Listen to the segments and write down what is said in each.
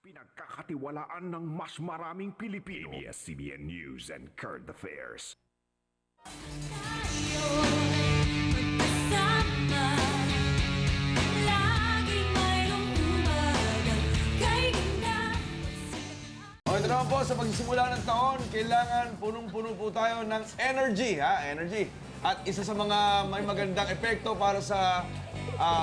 Pinagkakatiwalaan ng mas maraming Pilipino. ABS-CBN News and Current Affairs. Ito naman po, sa pagsisimula ng taon, kailangan punong-puno po tayo ng energy, energy. At isa sa mga may magandang epekto para sa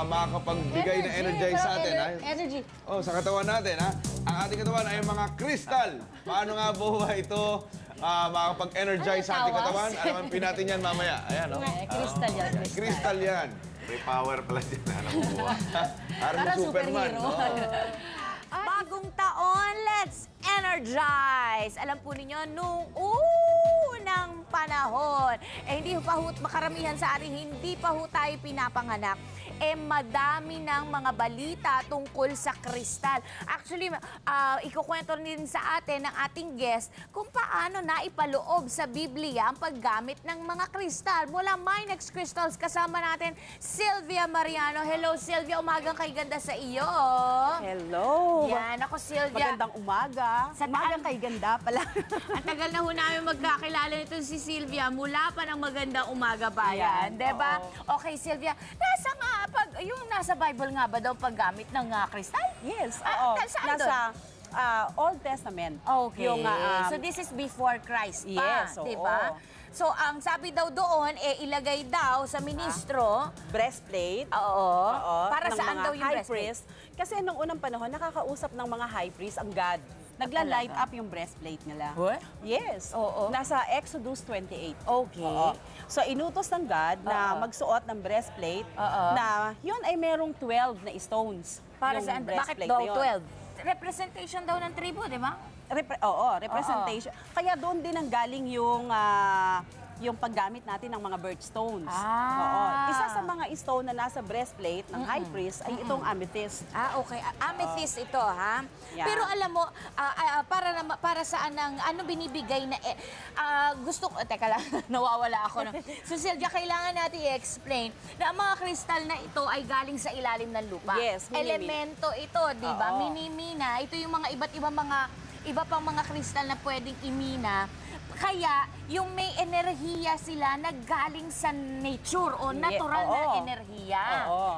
makakapagbigay na energize sa atin, Energy. Oh, sa katawan natin, Ang ating katawan ay mga kristal. Paano nga po ba ito makakapag-energize sa ating katawan? Alaman po natin yan mamaya. Ayan, Kristal yan. Kristal yan. May power pala dyan na nakukuha. Parang Superman. Bagong taon, let's energize! Alam po ninyo, nung unang panahon, hindi pa ho, makaramihan sa atin, hindi pa ho tayo pinapanganak, madami ng mga balita tungkol sa kristal. Actually, ikukwento rin sa atin ng ating guest kung paano naipaloob sa Biblia ang paggamit ng mga kristal. Mula Minex Crystals, kasama natin Sylvia Mariano. Hello, Sylvia. Umagang kay ganda sa iyo. Hello! Yan, ako Sylvia. Magandang umaga. Sa Umagang kay ganda pala. Ang tagal na ho namin magkakilala nito si Sylvia mula pa ng magandang umaga bayan. Ayan, diba? oo. Okay, Sylvia. Nasa Bible nga ba daw paggamit ng kristal? Yes, Ah, oo. saan Nasa Old Testament. Okay. Yung, So this is before Christ pa, Yes, oo. diba? So ang sabi daw doon, ilagay daw sa ministro. breastplate. Oo. Para ng saan mga daw yung high breastplate? priest. Kasi nung unang panahon, nakakausap ng mga high priest ang God. Nagla-light up yung breastplate nila. What? Yes. Oo. Nasa Exodus 28. Okay. Oo. So, inutos ng God na magsuot ng breastplate na yun ay merong 12 na stones. Para yung saan? Bakit breastplate daw na yun. 12? Representation daw ng tribo, di ba? Representation. Kaya doon din ang galing yung paggamit natin ng mga birthstones. Oo. Isa sa mga stone na nasa breastplate ng high priest ay itong amethyst. Okay. Amethyst ito, ha? Yeah. Pero alam mo, para saan ang ano binibigay na gusto ko, teka lang, nawawala ako. No? So Sylvia, kailangan natin i-explain na ang mga kristal na ito ay galing sa ilalim ng lupa. Yes, Elemento ito, di ba? Oo. Minimina. Ito yung mga iba pang mga kristal na pwedeng imina. Kaya, yung may enerhiya sila na galing sa nature o natural na enerhiya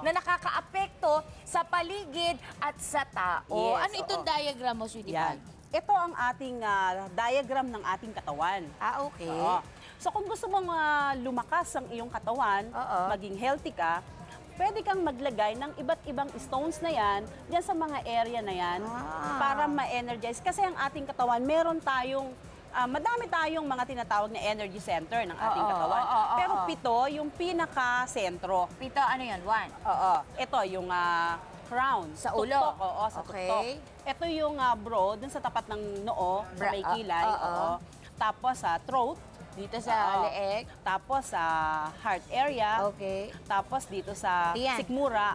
na nakakaapekto sa paligid at sa tao. Yes, Ano itong diagram mo, Sweetie Yan. Pie? Ito ang ating diagram ng ating katawan. Okay. Oo. So kung gusto mong lumakas ang iyong katawan, maging healthy ka, pwede kang maglagay ng iba't ibang stones na yan, dyan sa mga area na yan, para ma-energize. Kasi ang ating katawan, meron tayong madami tayong mga tinatawag na energy center ng ating katawan. Pero 7 yung pinaka-sentro. Pito, ano yun? 1. Ito yung crown. Sa ulo? Tuktok, sa Okay. tuktok. Ito yung broad, dun sa tapat ng noo, sa may kilay. Tapos sa throat. Dito sa leeg. Tapos sa heart area. Okay. Tapos dito sa Tiyan. sikmura.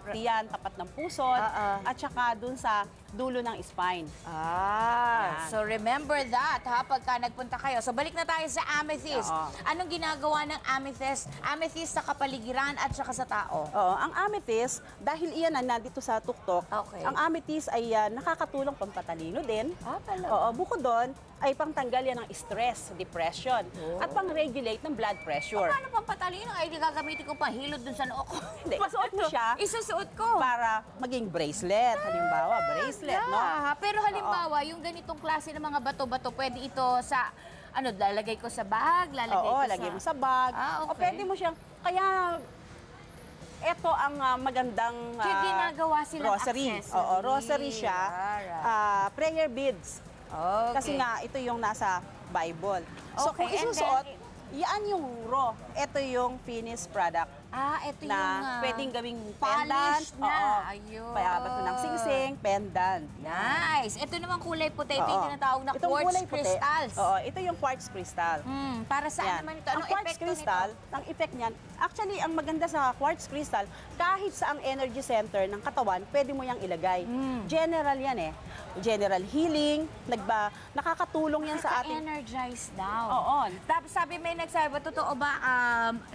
Tiyan, tapat ng pusod. At saka dun sa dulo ng spine. Yan. So remember that, ha, pagka nagpunta kayo. So balik na tayo sa amethyst. Anong ginagawa ng amethyst? Amethyst sa kapaligiran at saka sa tao. Ang amethyst, dahil iyan nandito sa tuktok, Okay. ang amethyst ay nakakatulong pampatalino din. Talaga? Bukod doon, ay pangtanggal yan ng stress, depression, at pang-regulate ng blood pressure. Paano pampatalino? Ay, di gagamitin ko pa hilod dun sa noo ko. Hindi, isuot mo siya Isusuot ko. para maging bracelet. Halimbawa, bracelet, no? Pero halimbawa, yung ganitong klase ng mga bato-bato, pwede ito sa, lalagay ko sa bag, lalagay ko sa... lagay mo sa bag. Okay. O pwede mo siyang, kaya ito ang magandang Kaya ginagawa silang rosary. accessory. Rosary siya. Alright. Prayer beads. Okay. Kasi nga, ito yung nasa Bible. So Okay, kung and isusuot, then- yan yung raw. Ito yung finished product. Ito na yung... pwedeng gawing pendant. polished na. Ayun. Bato ng singsing, pendant. Nice. Ito naman kulay puti. Ito yung Oo. tinatawag na Itong quartz kulay puti, crystals. ito yung quartz crystal. Para saan Yan. naman ito? Ang Anong quartz epekto crystal, nito? ang effect niyan, actually, ang maganda sa quartz crystal, kahit sa ang energy center ng katawan, pwede mo yang ilagay. General yan eh. General healing, nakakatulong yan sa ating... Energize daw. Oo. Tapos sabi may nagsabi, totoo ba,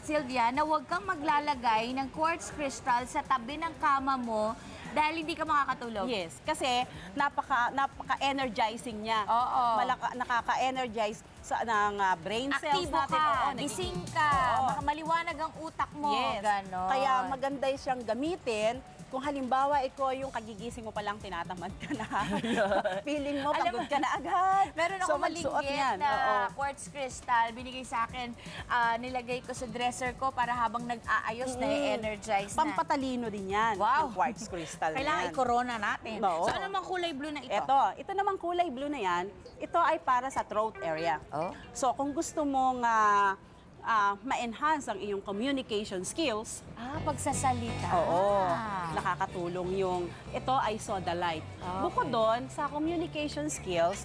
Sylvia, na huwag kang maglalagay ng quartz crystal sa tabi ng kama mo Dahil hindi ka makakatulog. Yes, kasi napaka-energizing niya. Oo. Nakaka-energize ng brain cells Aktibo natin. ka, Oo, gising ka, Oo. maliwanag ang utak mo. Yes. Ganon. Kaya maganda siyang gamitin. Kung halimbawa, ikaw yung kagigising mo palang tinatamad ka na. Feeling mo, Alam pagod ka na agad. Meron So, ako magsuot malinggit yan. na Oo. quartz crystal. Binigay sa akin, nilagay ko sa dresser ko para habang nag-aayos na i-energize na. Pampatalino din yan. Wow. Yung quartz crystal na Kailangan yan. i-corona natin. Oo. So ano namang kulay blue na ito? Ito namang kulay blue na yan, ito ay para sa throat area. Oh. So kung gusto mong ma-enhance ang iyong communication skills, Pagsasalita. oo, nakakatulong yung, ito ay soda light. Okay. Bukod doon, sa communication skills,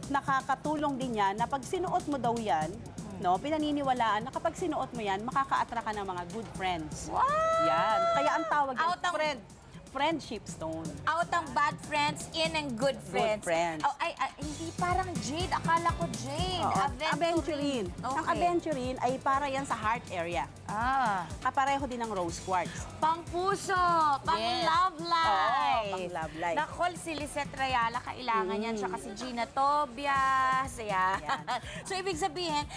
nakakatulong din yan na pag sinuot mo daw yan, no, pinaniniwalaan na kapag sinuot mo yan, makaka-attract ka ng mga good friends. Wow! Yan. Kaya ang tawag yan, Out ang- friendship stone. Out ang bad friends, in ang good friends. friends. Oh, ay, hindi parang jade. Akala ko jade. Oo. Aventurine. Ang aventurine ay para yan sa heart area. Kapareho din ng rose quartz. Pang puso, pang Yes. love life. Oo, pang love life. Nakol, si Lisette Rayala, kailangan yan. Tsaka si Gina Tobias. Yan. So, ibig sabihin,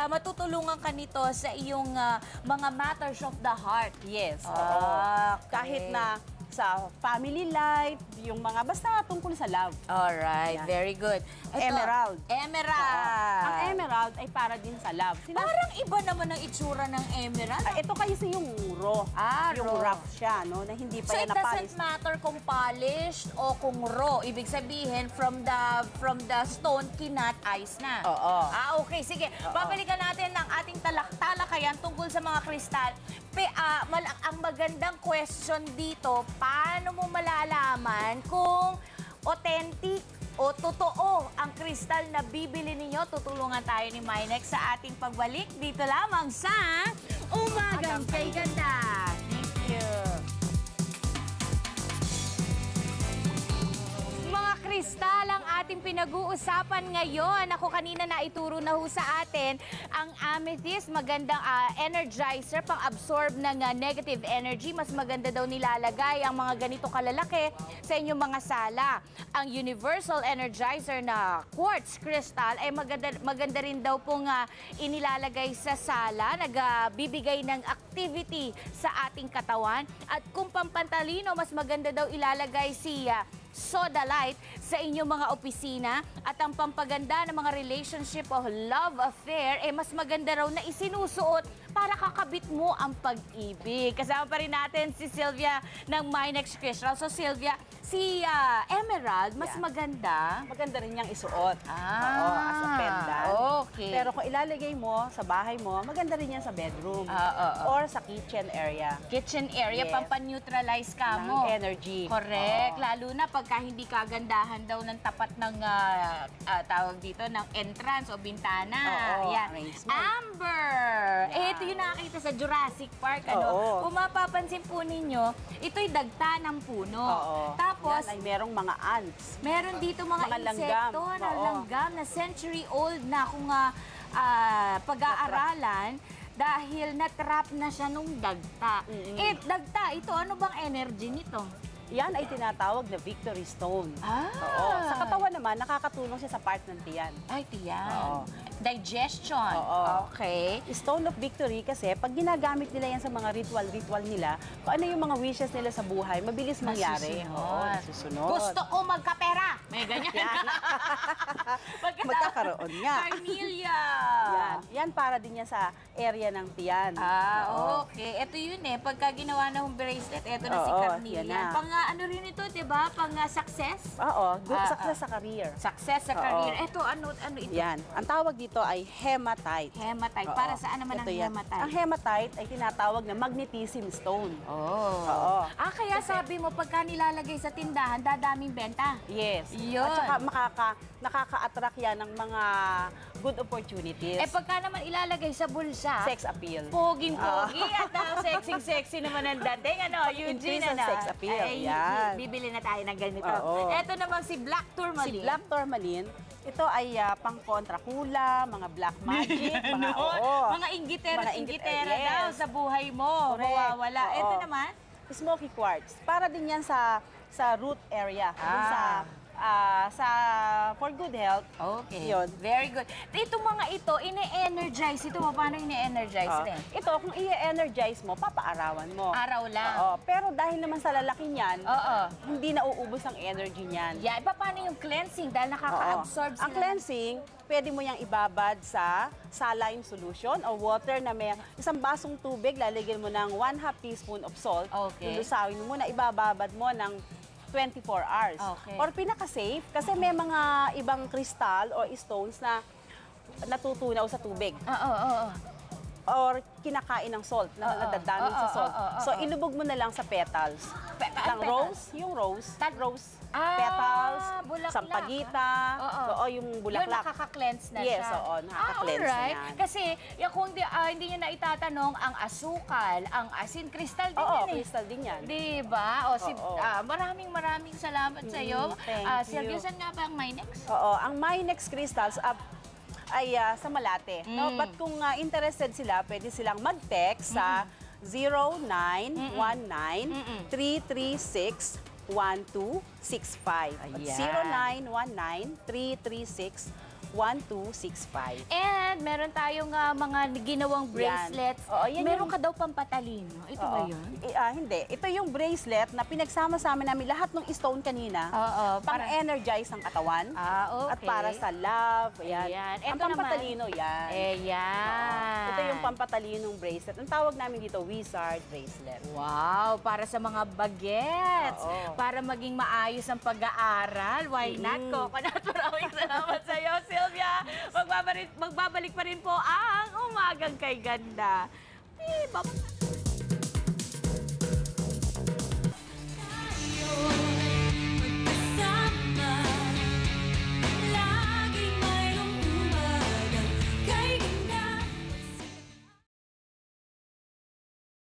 matutulungan ka nito sa iyong mga matters of the heart. Yes. Okay. Kahit na sa family life, yung mga basta tungkol sa love. Alright, Yan. very good. Emerald. Emerald. Ang emerald ay para din sa love. Parang iba naman ang itsura ng emerald. Ito kasi yung raw. Yung raw. rough siya, no, na hindi pa So yan it napalis. doesn't matter kung polished o kung raw. Ibig sabihin, from the stone, kinat, ice na. Oo. Okay, sige. Babalikan natin ang ating talakayan tungkol sa mga kristal. Ang magandang question dito, paano mo malalaman kung authentic o totoo ang kristal na bibili ninyo? Tutulungan tayo ni Minex sa ating pagbalik dito lamang sa Umagang Kay Ganda. Thank you. Mga kristal ang ating pinag-uusapan ngayon. Ako kanina naituro na ho sa atin ang amethyst, magandang energizer, pang-absorb ng negative energy. Mas maganda daw nilalagay ang mga ganito kalalaki sa inyong mga sala. Ang universal energizer na quartz crystal ay maganda rin daw pong inilalagay sa sala. Nagbibigay ng activity sa ating katawan. At kung pampantalino, mas maganda daw ilalagay si soda light sa inyong mga opisina. At ang pampaganda ng mga relationship o love affair, mas maganda raw na isinusuot para kakabit mo ang pag-ibig. Kasama pa rin natin si Sylvia ng Minex Crystal. So Sylvia, si Emerald, mas maganda. Maganda rin niyang isuot. Ah, as a pendant. okay. Pero kung ilalagay mo sa bahay mo, maganda rin yan sa bedroom. Or sa kitchen area. Kitchen area, Yes. pampa-neutralize ka Ng mo. energy. Correct. Oo. Lalo na pagka hindi kagandahan daw ng tapat ng tawag dito, ng entrance o bintana. Oo, Yan. arrangement. Amber! Ito yung nakakita sa Jurassic Park. Ano? Oo. Kung mapapansin po ninyo, ito'y dagta ng puno. Oo. Tapos, Yan ay merong mga ants. meron dito mga Mga langgam. insekto na Oo. langgam na century-old na kung pag-aaralan dahil na-trap na siya nung dagta. Dagta, ito, ano bang energy nito? Yan ay tinatawag na Victory Stone. Oo. Sa katawan naman, nakakatulong siya sa part ng tiyan. Ay, tiyan. Oo. Digestion. Oo. Okay. Stone of Victory kasi pag ginagamit nila yan sa mga ritual nila, kung ano yung mga wishes nila sa buhay, mabilis mangyari. Oo, nasusunod. Gusto ko magkapera. May ganyan. Magkakaroon nga. Carnelia. Yan para din yan sa area ng tiyan. Okay. Ito yun Pagka ginawa na yung bracelet, ito na si Oo, Carnelia. yan na. Pang ano rin ito, di ba? Pang success? Oo, good success sa career. Success sa Oo. career. Ito, ano ito? Yan. Ang tawag dito ay hematite. Hematite. Oo. Para saan naman ang Ito yan. hematite? Ang hematite ay tinatawag na magnetism stone. Oo. Kaya sabi mo, pagka nilalagay sa tindahan, dadaming benta. Yes. Yun. At saka nakaka-attract yan ng mga good opportunities. Pagka naman ilalagay sa bulsa, Sex appeal. poging-pogi at sexy-sexy naman ang dating. Ano, Eugene, Increase ang sex appeal. Yan. Bibili na tayo ng ganito. Oo. Ito naman si Black Tourmaline. Si Black Tourmaline, ito ay pang kontra kula, mga black magic, mga Mga inggiteros, Mga inggitera yes. daw sa buhay mo. Correct. Mawawala. Oo. Ito naman, smoky quartz. Para din yan sa root area. Dun for good health. Okay. Yun. Very good. Itong mga ito, ine-energize ito. Paano ine-energize rin? Ito, kung i-energize mo, papaarawan mo. Araw lang. Oo. Pero dahil naman sa lalaki niyan, Oo. hindi nauubos ang energy niyan. Yeah, paano yung cleansing? Dahil nakaka-absorb Oo. sila. Ang cleansing, pwede mo yang ibabad sa saline solution o water na may isang basong tubig, lalagyan mo ng 1/2 teaspoon of salt. Okay. Lulusawin mo muna, ibababad mo ng 24 hours. Okay. Or pinaka-safe, kasi may mga ibang kristal o stones na natutunaw sa tubig. Oo. Or kinakain ng salt, nadadaming sa salt. So, ilubog mo na lang sa petals. Ng rose, yung rose, petals, bulaklak. sampagita, o yung Yun, bulaklak. nakaka-cleanse na Yes, siya. oo, nakaka-cleanse na alright. yan. Kasi kung hindi nyo na itatanong, ang asukal, ang asin, kristal din Oo, yan eh. crystal din yan. Diba? Oo. Maraming salamat sa iyo. Thank Silvia, you. saan nga ba ang Minex? Oo, ang Minex crystals ay sa Malate. No? But kung interested sila, pwede silang mag-text sa 0919-336-1265. Ayan. 0919-336-1265. And meron tayong mga ginawang bracelets. Oo, yan meron yung- ka daw pampatalino. Ito ba Oo. yun? Hindi. Ito yung bracelet na pinagsama-sama namin lahat ng stone kanina. Oo, Pang-energize ng katawan. Okay. At para sa love. Ayan. Ayan. Ang Ito naman. pampatalino yan. Ayan. Ito yung pampatalinong bracelet. Ang tawag namin dito, wizard bracelet. Wow, para sa mga bagets. Oo. Para maging maayos ang pag-aaral. Why not? Coconut, maraming salamat sa iyo, Sylvia. Magbabalik pa rin po ang Umagang Kay Ganda. Bye.